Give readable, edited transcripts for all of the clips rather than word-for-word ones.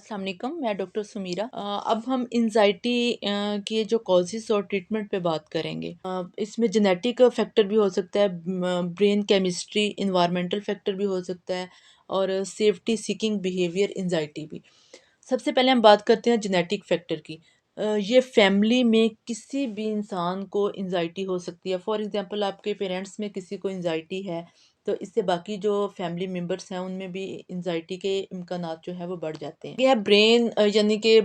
अस्सलाम वालेकुम, मैं डॉक्टर सुमीरा। अब हम एंजाइटी के जो कॉजेज़ और ट्रीटमेंट पे बात करेंगे। इसमें जेनेटिक फैक्टर भी हो सकता है, ब्रेन केमिस्ट्री, इन्वायरमेंटल फैक्टर भी हो सकता है और सेफ्टी सीकिंग बिहेवियर एंजाइटी भी। सबसे पहले हम बात करते हैं जेनेटिक फैक्टर की। ये फैमिली में किसी भी इंसान को एंजाइटी हो सकती है। फॉर एग्जांपल आपके पेरेंट्स में किसी को एंजाइटी है, तो इससे बाकी जो फैमिली मेंबर्स हैं उनमें भी एंजाइटी के इम्कानात जो है वो बढ़ जाते हैं। ये है ब्रेन, यानी कि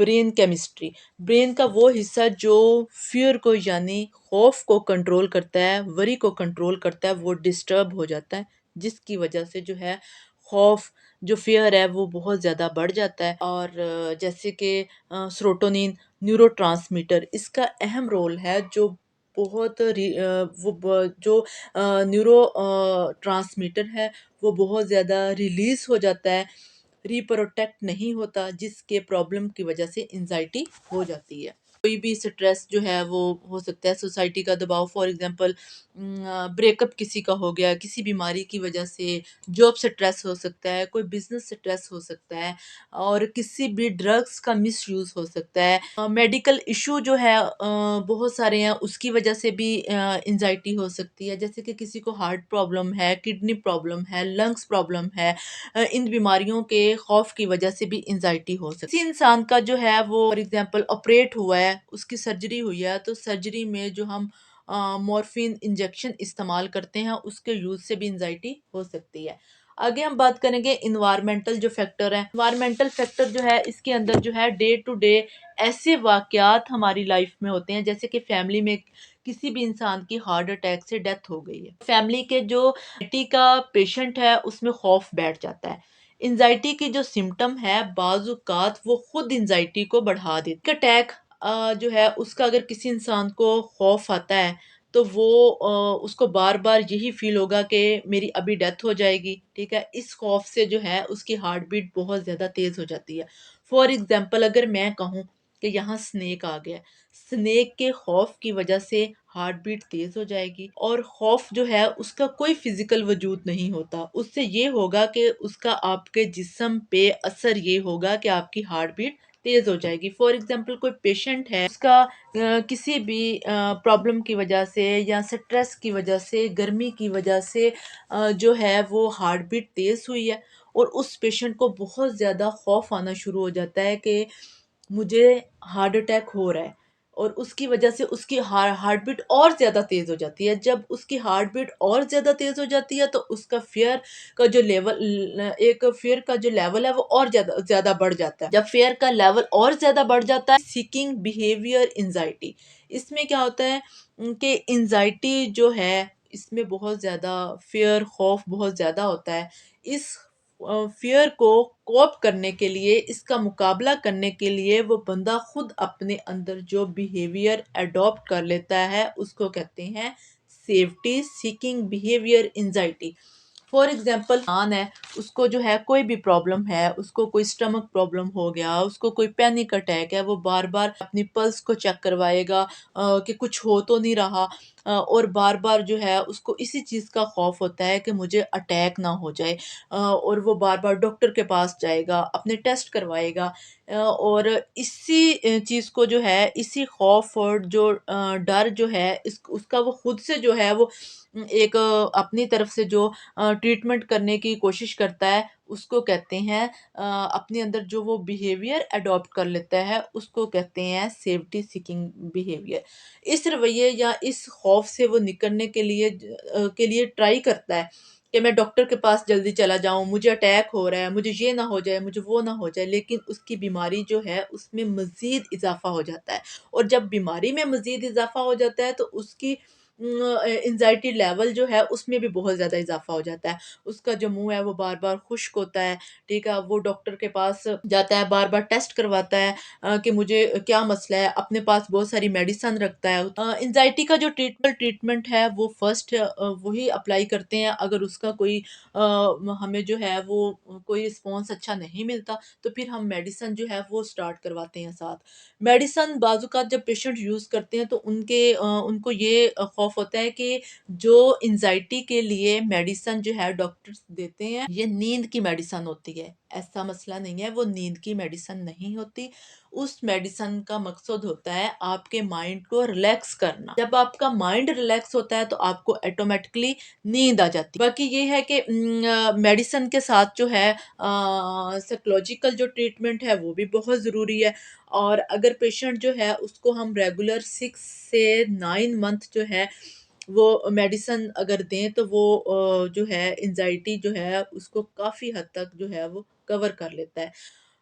ब्रेन केमिस्ट्री। ब्रेन का वो हिस्सा जो फियर को यानी खौफ को कंट्रोल करता है, वरी को कंट्रोल करता है, वो डिस्टर्ब हो जाता है, जिसकी वजह से जो है खौफ, जो फ़ियर है वो बहुत ज़्यादा बढ़ जाता है। और जैसे कि सेरोटोनिन न्यूरोट्रांसमीटर, इसका अहम रोल है जो बहुत वो जो न्यूरो ट्रांसमीटर है वो बहुत ज़्यादा रिलीज़ हो जाता है, रिप्रोटेक्ट नहीं होता, जिसके प्रॉब्लम की वजह से एंजाइटी हो जाती है। कोई भी स्ट्रेस जो है वो हो सकता है, सोसाइटी का दबाव, फॉर एग्जांपल ब्रेकअप किसी का हो गया किसी बीमारी की वजह से, जॉब स्ट्रेस हो सकता है, कोई बिजनेस स्ट्रेस हो सकता है और किसी भी ड्रग्स का मिसयूज हो सकता है। मेडिकल इशू जो है बहुत सारे हैं, उसकी वजह से भी एंजाइटी हो सकती है। जैसे कि किसी को हार्ट प्रॉब्लम है, किडनी प्रॉब्लम है, लंग्स प्रॉब्लम है, इन बीमारियों के खौफ की वजह से भी एंजाइटी हो सकती है। किसी इंसान का जो है वो फॉर एग्जांपल ऑपरेट हुआ है, उसकी सर्जरी हुई है, तो सर्जरी में जो हम मॉर्फिन इंजेक्शन इस्तेमाल करते हैं, उसके यूज से भी एंजाइटी हो सकती है। आगे हम बात करेंगे इन्वायरमेंटल जो फैक्टर है। इन्वायरमेंटल फैक्टर जो है, इसके अंदर जो है डे टू डे ऐसे वाकयात हमारी लाइफ में होते हैं, जैसे कि फैमिली में किसी भी इंसान की हार्ट अटैक से डेथ हो गई है, फैमिली के जो एंजाइटी का पेशेंट है उसमें खौफ बैठ जाता है। एंजाइटी की जो सिम्टम है बाजुकात वो खुद एंजाइटी को बढ़ा देती है। अटैक जो है उसका अगर किसी इंसान को खौफ आता है, तो वो उसको बार बार यही फील होगा कि मेरी अभी डेथ हो जाएगी, ठीक है। इस खौफ से जो है उसकी हार्ट बीट बहुत ज़्यादा तेज़ हो जाती है। फॉर एग्जांपल अगर मैं कहूँ कि यहाँ स्नेक आ गया, स्नेक के खौफ की वजह से हार्ट बीट तेज हो जाएगी। और खौफ जो है उसका कोई फिजिकल वजूद नहीं होता, उससे ये होगा कि उसका आपके जिस्म पे असर ये होगा कि आपकी हार्ट बीट तेज हो जाएगी। फॉर एग्जांपल कोई पेशेंट है, उसका किसी भी प्रॉब्लम की वजह से या स्ट्रेस की वजह से, गर्मी की वजह से जो है वो हार्ट बीट तेज हुई है, और उस पेशेंट को बहुत ज़्यादा खौफ आना शुरू हो जाता है कि मुझे हार्ट अटैक हो रहा है, और उसकी वजह से उसकी हार्ट बीट और ज़्यादा तेज़ हो जाती है। जब उसकी हार्ट बीट और ज़्यादा तेज़ हो जाती है, तो उसका फ़ियर का जो लेवल एक फ़ियर का जो लेवल है वो और ज़्यादा ज़्यादा बढ़ जाता है। जब फ़ियर का लेवल और ज़्यादा बढ़ जाता है, सीकिंग बिहेवियर एंजाइटी, इसमें क्या होता है कि एंजाइटी जो है इसमें बहुत ज़्यादा फ़ियर, खौफ बहुत ज़्यादा होता है। इस फ़ियर को कोप करने के लिए, इसका मुकाबला करने के लिए वो बंदा खुद अपने अंदर जो बिहेवियर अडॉप्ट कर लेता है, उसको कहते हैं safety seeking behaviour anxiety. For example आन है, उसको जो है कोई भी प्रॉब्लम है, उसको कोई स्टमक प्रॉब्लम हो गया, उसको कोई पैनिक अटैक है, वो बार बार अपनी पल्स को चेक करवाएगा कि कुछ हो तो नहीं रहा, और बार बार जो है उसको इसी चीज़ का खौफ होता है कि मुझे अटैक ना हो जाए, और वो बार बार डॉक्टर के पास जाएगा, अपने टेस्ट करवाएगा, और इसी चीज़ को जो है, इसी खौफ और जो डर जो है, इस उसका वो खुद से जो है वो एक अपनी तरफ से जो ट्रीटमेंट करने की कोशिश करता है, उसको कहते हैं अपने अंदर जो वो बिहेवियर अडॉप्ट कर लेता है, उसको कहते हैं सेफ्टी सीकिंग बिहेवियर। इस रवैये या इस खौफ से वो निकलने के लिए ट्राई करता है कि मैं डॉक्टर के पास जल्दी चला जाऊँ, मुझे अटैक हो रहा है, मुझे ये ना हो जाए, मुझे वो ना हो जाए, लेकिन उसकी बीमारी जो है उसमें मज़ीद इज़ाफ़ा हो जाता है। और जब बीमारी में मज़ीद इज़ाफ़ा हो जाता है, तो उसकी एंग्ज़ायटी लेवल जो है उसमें भी बहुत ज़्यादा इज़ाफ़ा हो जाता है। उसका जो मुँह है वो बार-बार खुश्क होता है, ठीक है? वो डॉक्टर के पास जाता है, बार-बार टेस्ट करवाता है कि मुझे क्या मसला है, अपने पास बहुत सारी मेडिसिन रखता है। एंग्ज़ायटी का जो ट्रीटमेंट है वो फर्स्ट वही अप्लाई करते हैं। अगर उसका कोई हमें जो है वो कोई रिस्पॉन्स अच्छा नहीं मिलता, तो फिर हम मेडिसिन जो है वो स्टार्ट करवाते हैं साथ। मेडिसिन बाज़ औक़ात जब पेशेंट यूज़ करते हैं, तो उनको ये खौफ खौफ होता है कि जो एंग्ज़ायटी के लिए मेडिसिन जो है डॉक्टर्स देते हैं, ये नींद की मेडिसिन होती है। ऐसा मसला नहीं है, वो नींद की मेडिसिन नहीं होती। उस मेडिसिन का मकसद होता है आपके माइंड को रिलैक्स करना। जब आपका माइंड रिलैक्स होता है तो आपको ऑटोमेटिकली नींद आ जाती है। बाकी ये है कि मेडिसिन के साथ जो है साइकोलॉजिकल जो ट्रीटमेंट है वो भी बहुत ज़रूरी है। और अगर पेशेंट जो है उसको हम रेगुलर 6 से 9 मंथ जो है वो मेडिसिन अगर दें तो वो जो है एंग्ज़ायटी जो है उसको काफ़ी हद तक जो है वो कवर कर लेता है।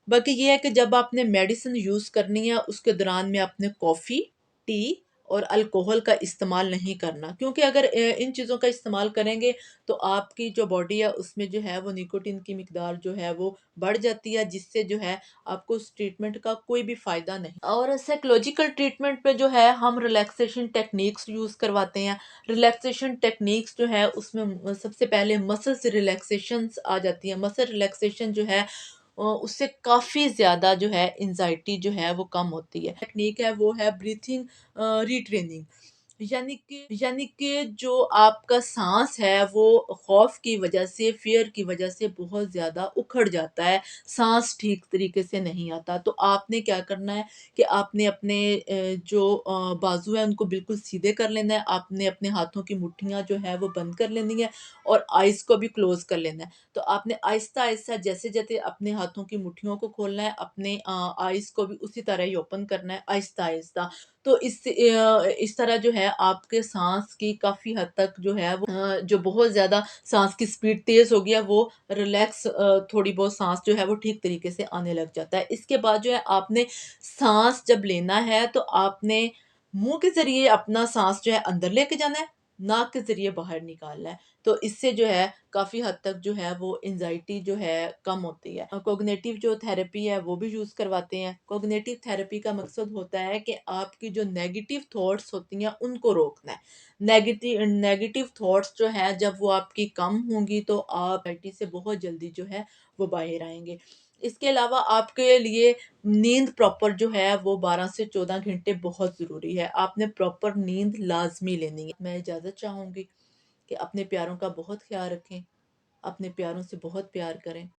बाकी ये है कि जब आपने मेडिसिन यूज़ करनी है उसके दौरान में आपने कॉफ़ी, टी और अल्कोहल का इस्तेमाल नहीं करना, क्योंकि अगर इन चीज़ों का इस्तेमाल करेंगे तो आपकी जो बॉडी है उसमें जो है वो निकोटीन की मिकदार जो है वो बढ़ जाती है, जिससे जो है आपको उस ट्रीटमेंट का कोई भी फ़ायदा नहीं। और साइकोलॉजिकल ट्रीटमेंट पे जो है हम रिलैक्सेशन टेक्निक्स यूज़ करवाते हैं। रिलैक्सेशन टेक्निक्स जो है उसमें सबसे पहले मसल्स रिलैक्सेशंस आ जाती है। मसल रिलैक्सेशन जो है उससे काफ़ी ज़्यादा जो है एंग्ज़ायटी जो है वो कम होती है। टेक्नीक है वो है ब्रीथिंग रीट्रेनिंग। यानी कि जो आपका साँस है वो खौफ़ की वज़ह से, फ़ियर की वज़ह से बहुत ज़्यादा उखड़ जाता है, साँस ठीक तरीके से नहीं आता। तो आपने क्या करना है कि आपने अपने जो बाजू हैं उनको बिल्कुल सीधे कर लेना है, आपने अपने हाथों की मुट्ठियाँ जो है वो बंद कर लेनी है और आइज़ को भी क्लोज़ कर लेना है। तो आपने आहिस्ता-आहिस्ता जैसे-जैसे अपने हाथों की मुट्ठियों को खोलना है, अपने आइज़ को भी उसी तरह ही ओपन करना है आहिस्ता-आहिस्ता। तो इस तरह जो है आपके साँस की काफ़ी हद तक जो है वो जो बहुत ज़्यादा साँस की स्पीड तेज़ हो गई है वो रिलैक्स थोड़ी बहुत साँस जो है वो ठीक तरीके से आने लग जाता है। इसके बाद जो है आपने साँस जब लेना है तो आपने मुँह के ज़रिए अपना साँस जो है अंदर लेके जाना है, नाक के ज़रिए बाहर निकालना है। तो इससे जो है काफ़ी हद तक जो है वो एंग्ज़ायटी जो है कम होती है। कॉग्निटिव जो थेरेपी है वो भी यूज़ करवाते हैं। कॉग्निटिव थेरेपी का मकसद होता है कि आपकी जो नेगेटिव थॉट्स होती हैं उनको रोकना है। नेगेटिव थॉट्स जो हैं जब वो आपकी कम होंगी तो आप एंग्ज़ायटी से बहुत जल्दी जो है वो बाहर आएँगे। इसके अलावा आपके लिए नींद प्रॉपर जो है वो 12 से 14 घंटे बहुत ज़रूरी है। आपने प्रॉपर नींद लाज़मी लेनी है। मैं इजाज़त चाहूँगी कि अपने प्यारों का बहुत ख़्याल रखें, अपने प्यारों से बहुत प्यार करें।